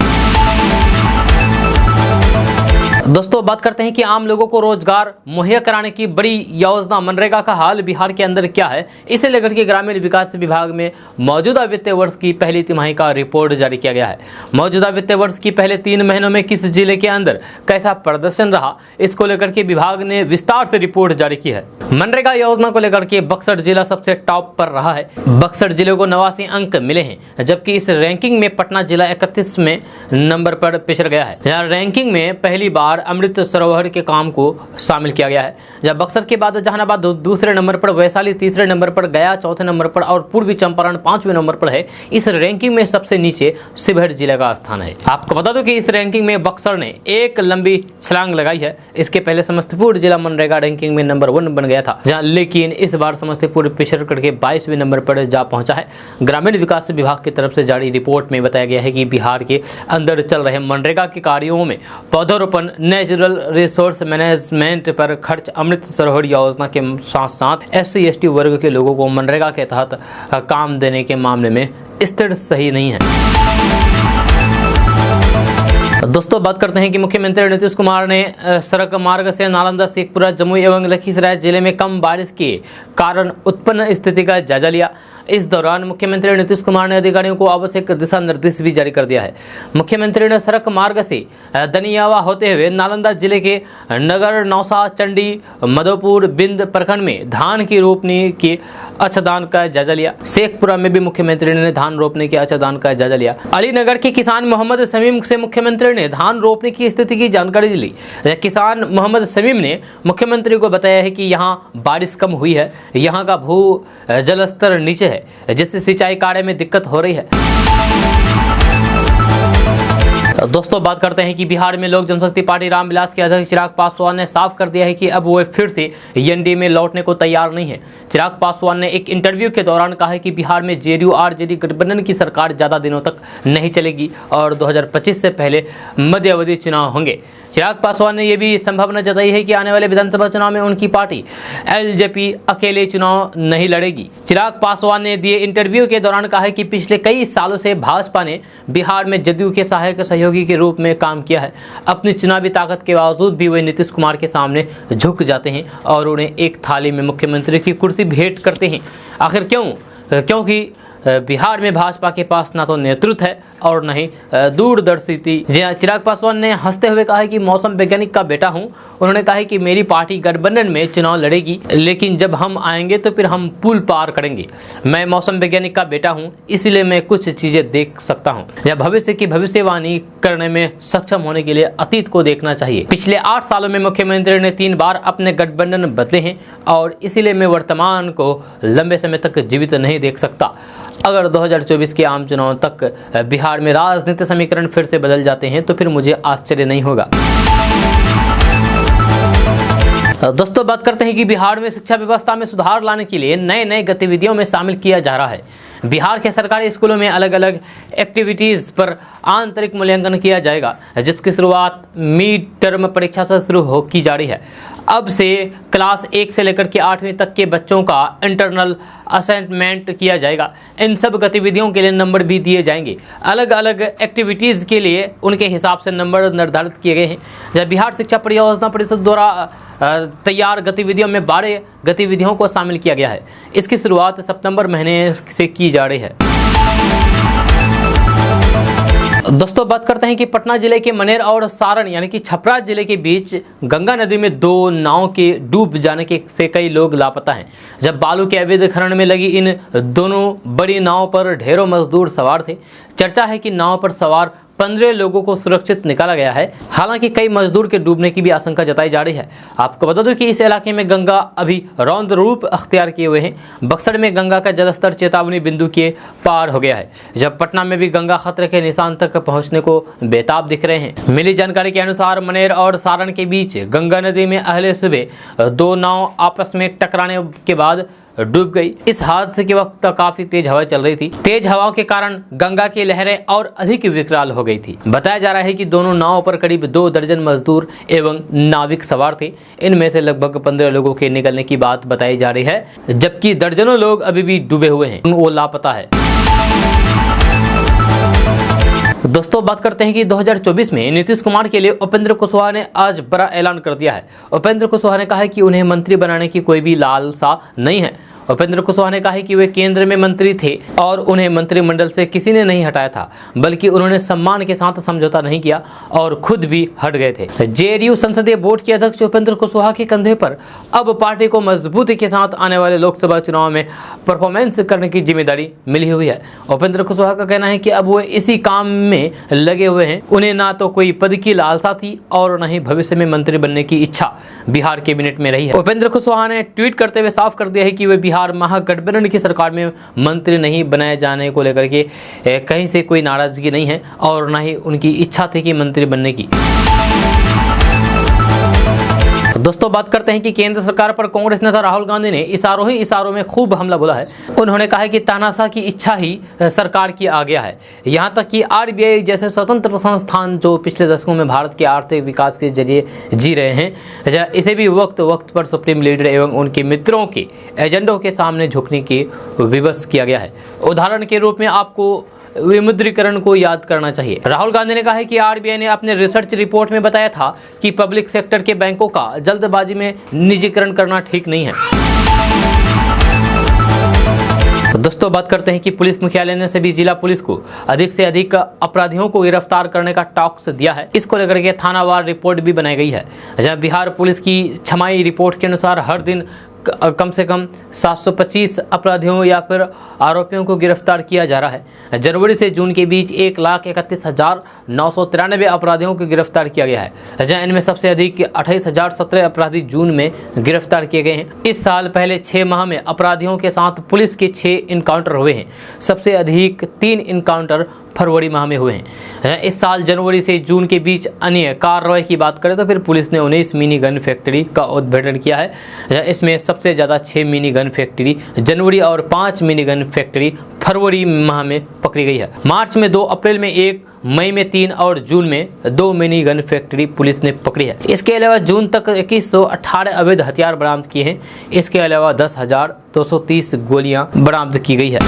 दोस्तों बात करते हैं कि आम लोगों को रोजगार मुहैया कराने की बड़ी योजना मनरेगा का हाल बिहार के अंदर क्या है, इसे लेकर के ग्रामीण विकास विभाग में मौजूदा वित्तीय वर्ष की पहली तिमाही का रिपोर्ट जारी किया गया है। मौजूदा वित्तीय वर्ष की पहले 3 महीनों में किस जिले के अंदर कैसा प्रदर्शन रहा, इसको लेकर के विभाग ने विस्तार से रिपोर्ट जारी की है। मनरेगा योजना को लेकर के बक्सर जिला सबसे टॉप पर रहा है। बक्सर जिले को 89 अंक मिले हैं, जबकि इस रैंकिंग में पटना जिला 31वें नंबर पर पिछड़ गया है। यहाँ रैंकिंग में पहली बार अमृत सरोवर के काम को शामिल किया गया है। जब बक्सर के बाद जहानाबाद दूसरे नंबर पर, वैशाली तीसरे नंबर पर, गया चौथे नंबर पर और पूर्वी चंपारण 5वें नंबर पर है। इस रैंकिंग में सबसे नीचे शिवहर जिले का स्थान है। आपको बता दो कि इस रैंकिंग में बक्सर ने एक लंबी छलांग लगाई है। इसके पहले समस्तीपुर जिला मनरेगा रैंकिंग में नंबर 1 बन गया था, लेकिन इस बार समस्तीपुर पिछड़ करके 22वें नंबर पर जा पहुंचा है। ग्रामीण विकास विभाग की तरफ से जारी रिपोर्ट में बताया गया है कि बिहार के अंदर चल रहे मनरेगा के कार्यों में पौधारोपण, नेचुरल रिसोर्स मैनेजमेंट पर खर्च, अमृत सरोवर योजना के साथ साथ SC/ST वर्ग के लोगों को मनरेगा के तहत काम देने के मामले में स्थिति सही नहीं है। दोस्तों बात करते हैं कि मुख्यमंत्री नीतीश कुमार ने सड़क मार्ग से नालंदा, शेखपुरा, जमुई एवं लखीसराय जिले में कम बारिश के कारण उत्पन्न स्थिति का जायजा लिया। इस दौरान मुख्यमंत्री नीतीश कुमार ने अधिकारियों को आवश्यक दिशा निर्देश भी जारी कर दिया है। मुख्यमंत्री ने सड़क मार्ग से दनियावा होते हुए नालंदा जिले के नगर, नौसा, चंडी, मधोपुर, बिंद प्रखंड में धान की रोपनी के अच्छादान का जायजा लिया। शेखपुरा में भी मुख्यमंत्री ने धान रोपने के अच्छादान का जायजा लिया। अलीनगर के किसान मोहम्मद शमीम से मुख्यमंत्री ने धान रोपने की स्थिति की जानकारी ली। किसान मोहम्मद शमीम ने मुख्यमंत्री को बताया है कि यहाँ बारिश कम हुई है, यहाँ का भू जल स्तर नीचे है, जिससे सिंचाई कार्य में दिक्कत हो रही है। दोस्तों बात करते हैं कि बिहार में लोक जनशक्ति पार्टी रामविलास के अध्यक्ष चिराग पासवान ने साफ कर दिया है कि अब वो फिर से एनडीए में लौटने को तैयार नहीं है। चिराग पासवान ने एक इंटरव्यू के दौरान कहा है कि बिहार में JDU-RJD गठबंधन की सरकार ज्यादा दिनों तक नहीं चलेगी और 2025 से पहले मध्यावधि चुनाव होंगे। चिराग पासवान ने यह भी संभावना जताई है कि आने वाले विधानसभा चुनाव में उनकी पार्टी LJP अकेले चुनाव नहीं लड़ेगी। चिराग पासवान ने दिए इंटरव्यू के दौरान कहा है कि पिछले कई सालों से भाजपा ने बिहार में जदयू के सहायक सहयोगी के रूप में काम किया है। अपनी चुनावी ताकत के बावजूद भी वे नीतीश कुमार के सामने झुक जाते हैं और उन्हें एक थाली में मुख्यमंत्री की कुर्सी भेंट करते हैं। आखिर क्यों? क्योंकि बिहार में भाजपा के पास ना तो नेतृत्व है और न ही दूरदर्शिता। चिराग पासवान ने हंसते हुए कहा है कि मौसम वैज्ञानिक का बेटा हूं। उन्होंने कहा है कि मेरी पार्टी गठबंधन में चुनाव लड़ेगी, लेकिन जब हम आएंगे तो फिर हम पुल पार करेंगे। मैं मौसम वैज्ञानिक का बेटा हूं, इसलिए मैं कुछ चीजें देख सकता हूं। या भविष्य की भविष्यवाणी करने में सक्षम होने के लिए अतीत को देखना चाहिए। पिछले 8 सालों में मुख्यमंत्री ने 3 बार अपने गठबंधन बदले हैं और इसीलिए मैं वर्तमान को लंबे समय तक जीवित नहीं देख सकता। अगर 2024 के आम चुनाव तक बिहार में राजनीतिक समीकरण फिर से बदल जाते हैं तो फिर मुझे आश्चर्य नहीं होगा। दोस्तों बात करते हैं कि बिहार में शिक्षा व्यवस्था में सुधार लाने के लिए नए गतिविधियों में शामिल किया जा रहा है। बिहार के सरकारी स्कूलों में अलग अलग एक्टिविटीज़ पर आंतरिक मूल्यांकन किया जाएगा, जिसकी शुरुआत मिड टर्म परीक्षा से शुरू की जा रही है। अब से क्लास 1 से लेकर के 8वीं तक के बच्चों का इंटरनल असेसमेंट किया जाएगा। इन सब गतिविधियों के लिए नंबर भी दिए जाएंगे। अलग अलग एक्टिविटीज़ के लिए उनके हिसाब से नंबर निर्धारित किए गए हैं। जब बिहार शिक्षा परियोजना परिषद द्वारा तैयार गतिविधियों में 12 गतिविधियों को शामिल किया गया है। इसकी शुरुआत सितंबर महीने से की जा रही है। दोस्तों बात करते हैं कि पटना जिले के मनेर और सारण यानी कि छपरा जिले के बीच गंगा नदी में 2 नाव के डूब जाने से कई लोग लापता हैं। जब बालू के अवैध खनन में लगी इन दोनों बड़ी नाव पर ढेरों मजदूर सवार थे। चर्चा है कि नाव पर सवार 15 लोगों को सुरक्षित निकाला गया है। हालांकि कई मजदूर के डूबने की भी आशंका जताई जा रही है। आपको बता दूं कि इस इलाके में गंगा अभी रौद्र रूप अख्तियार किए हुए हैं। बक्सर में गंगा का जलस्तर चेतावनी बिंदु के पार हो गया है, जब पटना में भी गंगा खतरे के निशान तक पहुंचने को बेताब दिख रहे हैं। मिली जानकारी के अनुसार मनेर और सारण के बीच गंगा नदी में अहले सुबह 2 नाव आपस में टकराने के बाद डूब गई। इस हादसे के वक्त काफी तेज हवा चल रही थी। तेज हवाओं के कारण गंगा की लहरें और अधिक विकराल हो गई थी। बताया जा रहा है कि दोनों नावों पर करीब 2 दर्जन मजदूर एवं नाविक सवार थे। इनमें से लगभग 15 लोगों के निकलने की बात बताई जा रही है, जबकि दर्जनों लोग अभी भी डूबे हुए हैं, वो लापता है। दोस्तों बात करते हैं कि 2024 में नीतीश कुमार के लिए उपेंद्र कुशवाहा ने आज बड़ा ऐलान कर दिया है। उपेंद्र कुशवाहा ने कहा है कि उन्हें मंत्री बनाने की कोई भी लालसा नहीं है। उपेंद्र कुशवाहा ने कहा है कि वे केंद्र में मंत्री थे और उन्हें मंत्रिमंडल से किसी ने नहीं हटाया था, बल्कि उन्होंने सम्मान के साथ समझौता नहीं किया और खुद भी हट गए थे। जेडीयू संसदीय बोर्ड के अध्यक्ष उपेंद्र कुशवाहा के कंधे पर अब पार्टी को मजबूती के साथ आने वाले लोकसभा चुनाव में परफॉर्मेंस करने की जिम्मेदारी मिली हुई है। उपेंद्र कुशवाहा का कहना है कि अब वो इसी काम में लगे हुए हैं। उन्हें ना तो कोई पद की लालसा थी और न ही भविष्य में मंत्री बनने की इच्छा बिहार कैबिनेट में रही है। उपेंद्र कुशवाहा ने ट्वीट करते हुए साफ कर दिया है कि वे बिहार महागठबंधन की सरकार में मंत्री नहीं बनाए जाने को लेकर के कहीं से कोई नाराजगी नहीं है और ना ही उनकी इच्छा थी कि मंत्री बनने की। दोस्तों बात करते हैं कि केंद्र सरकार पर कांग्रेस नेता राहुल गांधी ने इशारों में खूब हमला बोला है। उन्होंने कहा है कि तानाशाह की इच्छा ही सरकार की आ गया है। यहां तक कि आरबीआई जैसे स्वतंत्र संस्थान जो पिछले दशकों में भारत के आर्थिक विकास के जरिए जी रहे हैं, इसे भी वक्त वक्त पर सुप्रीम लीडर एवं उनके मित्रों के एजेंडों के सामने झुकने की विवश किया गया है। उदाहरण के रूप में आपको विमुद्रीकरण को याद करना चाहिए। राहुल गांधी ने कहा है कि आरबीआई ने अपने रिसर्च रिपोर्ट में बताया था कि पब्लिक सेक्टर के बैंकों का जल्दबाजी में निजीकरण करना ठीक नहीं है। दोस्तों बात करते हैं कि पुलिस मुख्यालय ने सभी जिला पुलिस को अधिक से अधिक अपराधियों को गिरफ्तार करने का टॉक्स दिया है। इसको लेकर के थानावार रिपोर्ट भी बनाई गई है, जहां बिहार पुलिस की छमाई रिपोर्ट के अनुसार हर दिन कम से कम 725 अपराधियों या फिर आरोपियों को गिरफ्तार किया जा रहा है। जनवरी से जून के बीच 1,31,993 अपराधियों को गिरफ्तार किया गया है, जहां इनमें सबसे अधिक 28,017 अपराधी जून में गिरफ्तार किए गए हैं। इस साल पहले 6 माह में अपराधियों के साथ पुलिस के 6 इनकाउंटर हुए हैं। सबसे अधिक 3 इनकाउंटर फरवरी माह में हुए हैं। इस साल जनवरी से जून के बीच अन्य कार्रवाई की बात करें तो फिर पुलिस ने 19 मिनी गन फैक्ट्री का उद्घाटन किया है। इसमें सबसे ज़्यादा 6 मिनी गन फैक्ट्री जनवरी और 5 मिनी गन फैक्ट्री फरवरी माह में पकड़ी गई है। मार्च में 2, अप्रैल में 1, मई में 3 और जून में 2 मिनी गन फैक्ट्री पुलिस ने पकड़ी है। इसके अलावा जून तक 2118 अवैध हथियार बरामद किए हैं। इसके अलावा 10,230 गोलियां बरामद की गई है।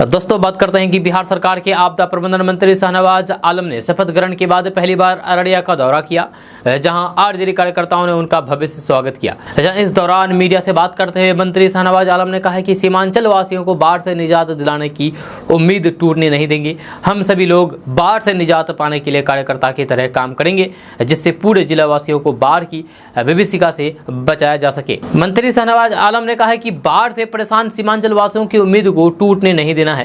दोस्तों बात करते हैं कि बिहार सरकार के आपदा प्रबंधन मंत्री शाहनवाज आलम ने शपथ ग्रहण के बाद पहली बार अररिया का दौरा किया, जहां आरजेडी कार्यकर्ताओं ने उनका भव्य स्वागत किया। इस दौरान मीडिया से बात करते हुए मंत्री शाहनवाज आलम ने कहा कि सीमांचल वासियों को बाढ़ से निजात दिलाने की उम्मीद टूटने नहीं देंगे। हम सभी लोग बाढ़ से निजात पाने के लिए कार्यकर्ता की तरह काम करेंगे, जिससे पूरे जिला वासियों को बाढ़ की विभीषिका से बचाया जा सके। मंत्री शाहनवाज आलम ने कहा कि बाढ़ से परेशान सीमांचल वासियों की उम्मीद को टूटने नहीं देना है।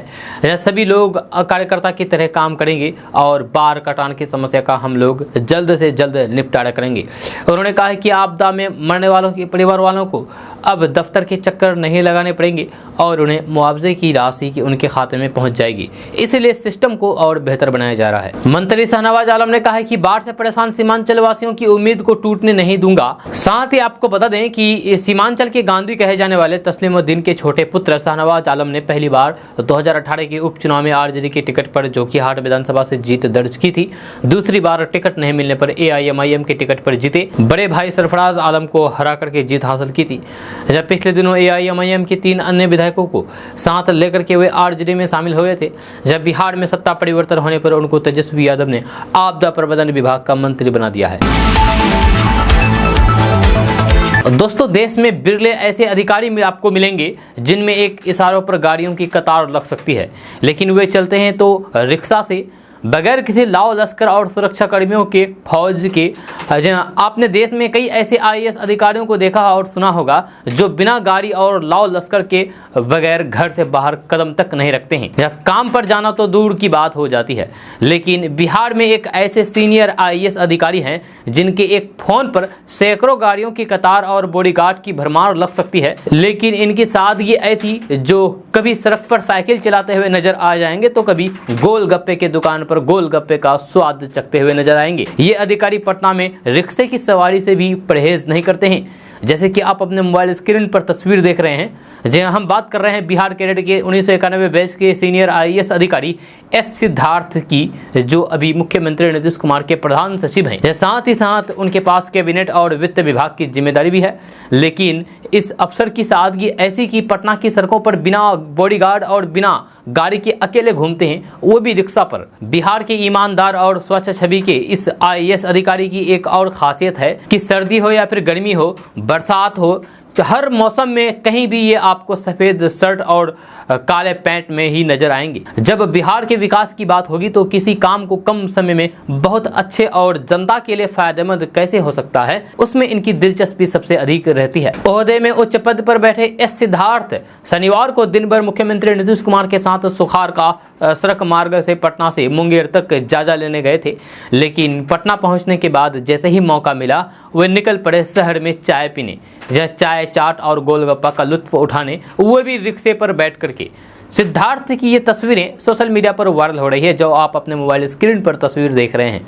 सभी लोग कार्यकर्ता की तरह काम करेंगे और बाढ़ कटान की समस्या का हम लोग जल्द से जल्द निपटारा करेंगे। उन्होंने कहा कि आपदा में मरने वालों के परिवार वालों को अब दफ्तर के चक्कर नहीं लगाने पड़ेंगे और उन्हें मुआवजे की राशि की उनके खाते में पहुंच जाएगी। इसलिए सिस्टम को और बेहतर बनाया जा रहा है। मंत्री शाहनवाज आलम ने कहा कि बाढ़ से परेशान सीमांचल वासियों की उम्मीद को टूटने नहीं दूंगा। साथ ही आपको बता दें कि सीमांचल के गांधी कहे जाने वाले तस्लीमुद्दीन के छोटे पुत्र शाहनवाज आलम ने पहली बार 2018 के उपचुनाव में आरजेडी के टिकट पर जोकीहाट विधानसभा से जीत दर्ज की थी। दूसरी बार टिकट नहीं मिलने पर एआईएमआईएम के टिकट पर जीते बड़े भाई सरफराज आलम को हरा करके जीत हासिल की थी। जब पिछले दिनों एआईएमआईएम के 3 अन्य विधायकों को साथ लेकर के वे आरजेडी में शामिल हुए थे। जब बिहार में सत्ता परिवर्तन होने पर उनको तेजस्वी यादव ने आपदा प्रबंधन विभाग का मंत्री बना दिया है। दोस्तों देश में बिरले ऐसे अधिकारी में आपको मिलेंगे जिनमें एक इशारों पर गाड़ियों की कतार लग सकती है, लेकिन वे चलते हैं तो रिक्शा से, बगैर किसी लाव लश्कर और सुरक्षा कर्मियों के, फौज के। आपने देश में कई ऐसे आईएएस अधिकारियों को देखा और सुना होगा जो बिना गाड़ी और लाव लश्कर के बगैर घर से बाहर कदम तक नहीं रखते हैं। काम पर जाना तो दूर की बात हो जाती है, लेकिन बिहार में एक ऐसे सीनियर आईएएस अधिकारी हैं जिनके एक फोन पर सैकड़ों गाड़ियों की कतार और बॉडीगार्ड की भरमार लग सकती है, लेकिन इनकी सादगी ऐसी जो कभी सड़क पर साइकिल चलाते हुए नजर आ जाएंगे तो कभी गोलगप्पे के दुकान पर गोलगप्पे का स्वाद चखते हुए नजर आएंगे। ये अधिकारी पटना में रिक्शे की सवारी से भी परहेज नहीं करते हैं। जैसे कि आप अपने मोबाइल स्क्रीन पर तस्वीर देख रहे हैं, जहां हम बात कर रहे हैं बिहार कैडेट के 1991 बैच के सीनियर आईएएस अधिकारी एस सिद्धार्थ की, जो अभी मुख्यमंत्री नीतीश कुमार के प्रधान सचिव हैं। साथ ही साथ उनके पास कैबिनेट और वित्त विभाग की जिम्मेदारी भी है, लेकिन इस अफसर की सादगी ऐसी कि पटना की सड़कों पर बिना बॉडीगार्ड और बिना गाड़ी के अकेले घूमते हैं, वो भी रिक्शा पर। बिहार के ईमानदार और स्वच्छ छवि के इस IAS अधिकारी की एक और खासियत है कि सर्दी हो या फिर गर्मी हो, बरसात हो, हर मौसम में कहीं भी ये आपको सफ़ेद शर्ट और काले पैंट में ही नजर आएंगे। जब बिहार के विकास की बात होगी तो किसी काम को कम समय में बहुत अच्छे और जनता के लिए फायदेमंद कैसे हो सकता है, उसमें इनकी दिलचस्पी सबसे अधिक रहती है। ओहदे में उच्च पद पर बैठे एस सिद्धार्थ शनिवार को दिन भर मुख्यमंत्री नीतीश कुमार के साथ सुखार का सड़क मार्ग से पटना से मुंगेर तक जायजा लेने गए थे, लेकिन पटना पहुंचने के बाद जैसे ही मौका मिला वे निकल पड़े शहर में चाय पीने, चाय चाट और गोलगप्पा का लुत्फ उठाने, वो भी रिक्शे पर बैठ करके। सिद्धार्थ की ये तस्वीरें सोशल मीडिया पर वायरल हो रही है, जो आप अपने मोबाइल स्क्रीन पर तस्वीर देख रहे हैं।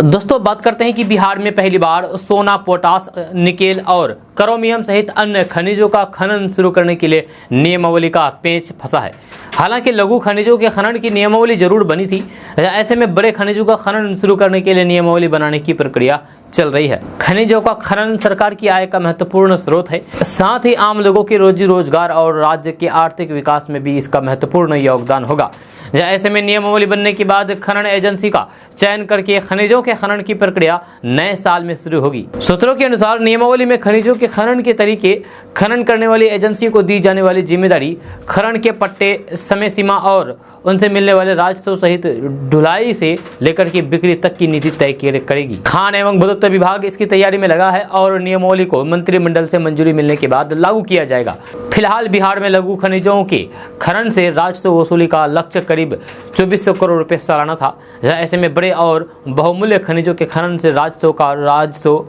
दोस्तों, बात करते हैं कि बिहार में पहली बार सोना, पोटास, निकेल और क्रोमियम सहित अन्य खनिजों का खनन शुरू करने के लिए नियमावली का पेंच फंसा है। हालांकि लघु खनिजों के खनन की नियमावली जरूर बनी थी, ऐसे में बड़े खनिजों का खनन शुरू करने के लिए नियमावली बनाने की प्रक्रिया चल रही है। खनिजों का खनन सरकार की आय का महत्वपूर्ण स्रोत है, साथ ही आम लोगों के रोजी रोजगार और राज्य के आर्थिक विकास में भी इसका महत्वपूर्ण योगदान होगा। ऐसे में नियमावली बनने के बाद खनन एजेंसी का चयन करके खनिजों के खनन की प्रक्रिया नए साल में शुरू होगी। सूत्रों के अनुसार नियमावली में खनिजों के खनन के तरीके, खनन करने वाली एजेंसी को दी जाने वाली जिम्मेदारी, खनन के पट्टे, समय सीमा और उनसे मिलने वाले राजस्व सहित ढुलाई से लेकर के बिक्री तक की नीति तय करेगी। खान एवं भूतत्व विभाग इसकी तैयारी में लगा है और नियमावली को मंत्रिमंडल से मंजूरी मिलने के बाद लागू किया जाएगा। फिलहाल बिहार में लघु खनिजों के खनन से राजस्व वसूली का लक्ष्य करीब 2400 करोड़ रुपए सालाना था। ऐसे में बड़े और बहुमूल्य खनिजों के खनन से राजस्व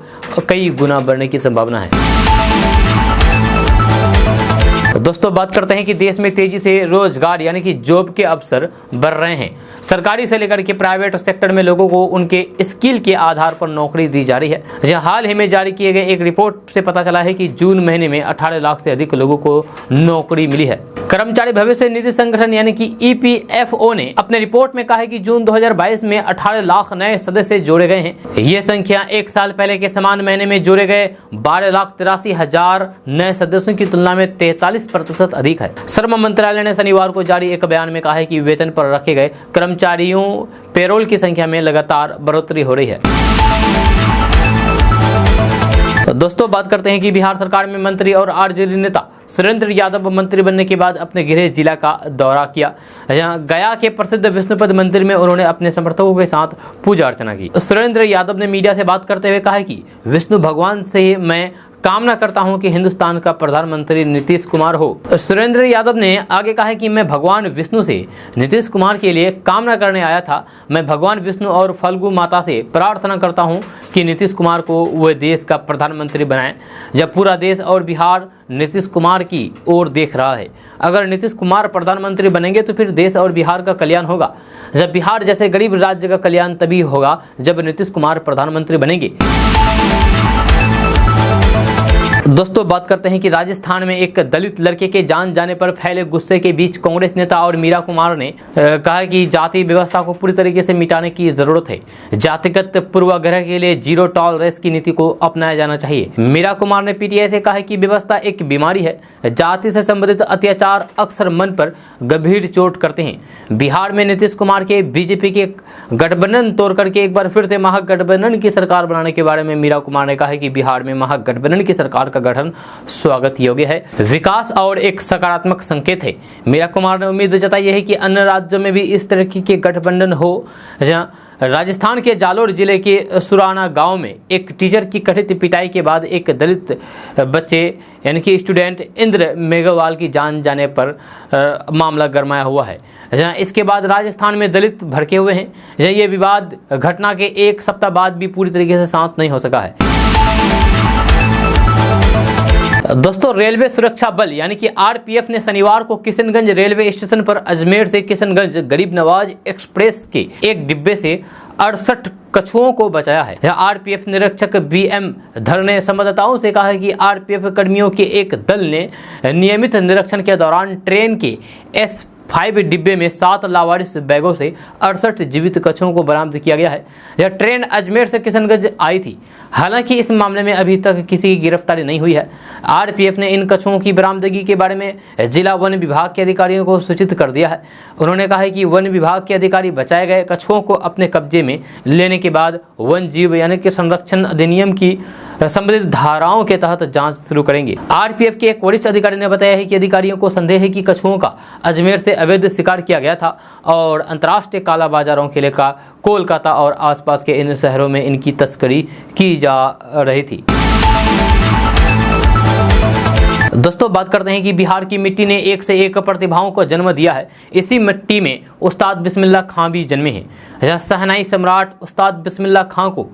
कई गुना बढ़ने की संभावना है। दोस्तों, बात करते हैं कि देश में तेजी से रोजगार यानी कि जॉब के अवसर बढ़ रहे हैं। सरकारी से लेकर के प्राइवेट सेक्टर में लोगों को उनके स्किल के आधार पर नौकरी दी जा रही है। हाल ही में जारी किए गए एक रिपोर्ट से पता चला है कि जून महीने में 18 लाख से अधिक लोगों को नौकरी मिली है। कर्मचारी भविष्य निधि संगठन यानी कि EPFO ने अपने रिपोर्ट में कहा है कि जून 2022 में 18 लाख नए सदस्य जोड़े गए हैं। ये संख्या एक साल पहले के समान महीने में जोड़े गए 12,83,000 नए सदस्यों की तुलना में 43% अधिक है। श्रम मंत्रालय ने शनिवार को जारी एक बयान में कहा है कि वेतन पर रखे गए कर्मचारियों पेरोल की संख्या में लगातार बढ़ोतरी हो रही है। दोस्तों, बात करते हैं कि बिहार सरकार में मंत्री और RJD नेता सुरेंद्र यादव मंत्री बनने के बाद अपने गृह जिला का दौरा किया। गया के प्रसिद्ध विष्णुपद मंदिर में उन्होंने अपने समर्थकों के साथ पूजा अर्चना की। सुरेंद्र यादव ने मीडिया से बात करते हुए कहा कि विष्णु भगवान से मैं कामना करता हूं कि हिंदुस्तान का प्रधानमंत्री नीतीश कुमार हो। सुरेंद्र यादव ने आगे कहा कि मैं भगवान विष्णु से नीतीश कुमार के लिए कामना करने आया था। मैं भगवान विष्णु और फल्गु माता से प्रार्थना करता हूं कि नीतीश कुमार को वह देश का प्रधानमंत्री बनाएं। जब पूरा देश और बिहार नीतीश कुमार की ओर देख रहा है, अगर नीतीश कुमार प्रधानमंत्री बनेंगे तो फिर देश और बिहार का कल्याण होगा। जब बिहार जैसे गरीब राज्य का कल्याण तभी होगा जब नीतीश कुमार प्रधानमंत्री बनेंगे। दोस्तों, बात करते हैं कि राजस्थान में एक दलित लड़के के जान जाने पर फैले गुस्से के बीच कांग्रेस नेता और मीरा कुमार ने कहा कि जाति व्यवस्था को पूरी तरीके से मिटाने की जरूरत है। जातिगत पूर्वाग्रह के लिए जीरो टॉलरेंस की नीति को अपनाया जाना चाहिए। मीरा कुमार ने PTI से कहा कि व्यवस्था एक बीमारी है। जाति से संबंधित अत्याचार अक्सर मन पर गंभीर चोट करते हैं। बिहार में नीतीश कुमार के BJP के गठबंधन तोड़ करके एक बार फिर से महागठबंधन की सरकार बनाने के बारे में मीरा कुमार ने कहा है कि बिहार में महागठबंधन की सरकार का गठन स्वागत योग्य है, विकास और एक सकारात्मक संकेत है। मीरा कुमार ने उम्मीद जताई है कि अन्य राज्यों में भी इस तरह के गठबंधन हो। राजस्थान के जालोर जिले के सुराना गांव में एक टीचर की कथित पिटाई के बाद एक दलित बच्चे यानी कि स्टूडेंट इंद्र मेघवाल की जान जाने पर मामला गरमाया हुआ है। इसके बाद राजस्थान में दलित भड़के हुए हैं। ये विवाद घटना के एक सप्ताह बाद भी पूरी तरीके से शांत नहीं हो सका है। दोस्तों, रेलवे सुरक्षा बल यानी कि RPF ने शनिवार को किशनगंज रेलवे स्टेशन पर अजमेर से किशनगंज गरीब नवाज एक्सप्रेस के एक डिब्बे से 68 कछुओं को बचाया है। RPF निरीक्षक BM धर ने संवाददाताओं से कहा है कि RPF कर्मियों के एक दल ने नियमित निरीक्षण के दौरान ट्रेन के 5 डिब्बे में 7 लावारिस बैगों से 68 जीवित कछुओं को बरामद किया गया है। यह ट्रेन अजमेर से किशनगंज आई थी। हालांकि इस मामले में अभी तक किसी की गिरफ्तारी नहीं हुई है। आरपीएफ ने इन कछुओं की बरामदगी के बारे में जिला वन विभाग के अधिकारियों को सूचित कर दिया है। उन्होंने कहा है कि वन विभाग के अधिकारी बचाए गए कछुओं को अपने कब्जे में लेने के बाद वन जीव यानी कि संरक्षण अधिनियम की संबंधित धाराओं के तहत जांच शुरू करेंगे। आरपीएफ के एक वरिष्ठ अधिकारी ने बताया है कि अधिकारियों को संदेह है कि कछुओं का अजमेर से अवैध शिकार किया गया था और अंतर्राष्ट्रीय काला बाजारों के लिए कोलकाता और आसपास के इन शहरों में इनकी तस्करी की जा रही थी। दोस्तों बात करते हैं कि बिहार की मिट्टी ने एक से एक प्रतिभाओं को जन्म दिया है। इसी मिट्टी में उस्ताद बिस्मिल्लाह खां भी जन्मे हैं। यह शहनाई सम्राट उस्ताद बिस्मिल्लाह खां को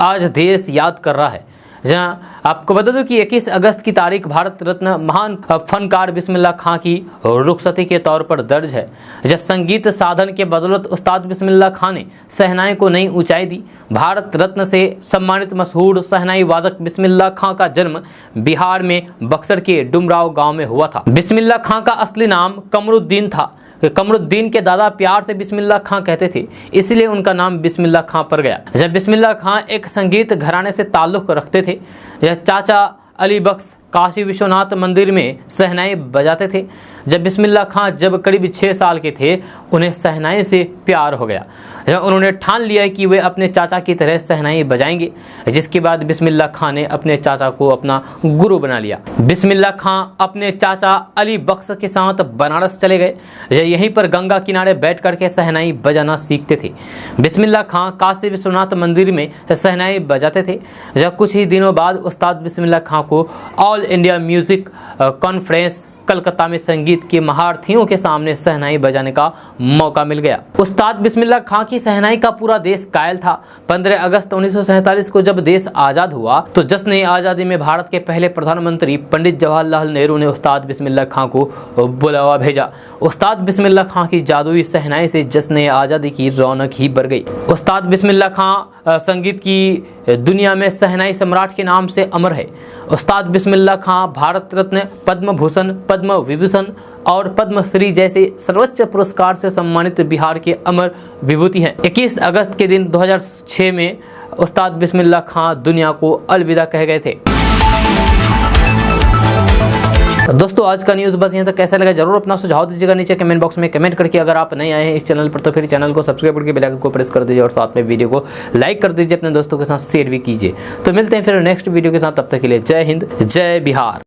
आज देश याद कर रहा है। जहाँ आपको बता दूं कि 21 अगस्त की तारीख भारत रत्न महान फनकार बिस्मिल्लाह खां की रुखसती के तौर पर दर्ज है। जब संगीत साधन के बदौलत उस्ताद बिस्मिल्लाह खां ने शहनाई को नई ऊंचाई दी। भारत रत्न से सम्मानित मशहूर शहनाई वादक बिस्मिल्लाह खां का जन्म बिहार में बक्सर के डुमराव गांव में हुआ था। बिस्मिल्लाह खां का असली नाम कमरुद्दीन था। कमरुद्दीन के दादा प्यार से बिस्मिल्लाह खां कहते थे, इसलिए उनका नाम बिस्मिल्लाह खां पड़ गया। जब बिस्मिल्लाह खां एक संगीत घराने से ताल्लुक़ रखते थे। यह चाचा अली बख्श काशी विश्वनाथ मंदिर में शहनाई बजाते थे। जब बिस्मिल्लाह खां जब करीब 6 साल के थे, उन्हें शहनाई से प्यार हो गया। उन्होंने ठान लिया कि वे अपने चाचा की तरह शहनाई बजाएंगे, जिसके बाद बिस्मिल्लाह खां ने अपने चाचा को अपना गुरु बना लिया। बिस्मिल्लाह खां अपने चाचा अली बख्श के साथ बनारस चले गए। यहीं पर गंगा किनारे बैठ करके शहनाई बजाना सीखते थे। बिस्मिल्लाह खां काशी विश्वनाथ मंदिर में शहनाई बजाते थे। जब कुछ ही दिनों बाद उस्ताद बिस्मिल्लाह खां को all India music conference Calcutta में संगीत के महारथियों के सामने शहनाई बजाने का मौका मिल गया। उस्ताद बिस्मिल्लाह खां की शहनाई का पूरा देश कायल था। 15 अगस्त 1947 को जब देश आज़ाद हुआ तो जश्न आज़ादी में भारत के पहले प्रधानमंत्री पंडित जवाहरलाल नेहरू ने उस्ताद बिस्मिल्लाह खां को बुलावा भेजा। उस्ताद बिस्मिल्लाह खां की जादुई शहनाई से जश्न आज़ादी की रौनक ही बढ़ गई। उस्ताद बिस्मिल्लाह खां संगीत की दुनिया में शहनाई सम्राट के नाम से अमर है। उस्ताद बिस्मिल्लाह खां भारत रत्न, पद्म भूषण, पद्म विभूषण और पद्म श्री जैसे सर्वोच्च पुरस्कार से सम्मानित बिहार के अमर विभूति हैं। 21 अगस्त के दिन 2006 में उस्ताद बिस्मिल्लाह खां दुनिया को अलविदा कह गए थे। दोस्तों आज का न्यूज़ बस यहाँ तक। कैसा लगा जरूर अपना सुझाव दीजिएगा नीचे कमेंट बॉक्स में कमेंट करके। अगर आप नए आए हैं इस चैनल पर तो फिर चैनल को सब्सक्राइब करके बेल आइकन को प्रेस कर दीजिए और साथ में वीडियो को लाइक कर दीजिए, अपने दोस्तों के साथ शेयर भी कीजिए। तो मिलते हैं फिर नेक्स्ट वीडियो के साथ, तब तक के लिए जय हिंद जय बिहार।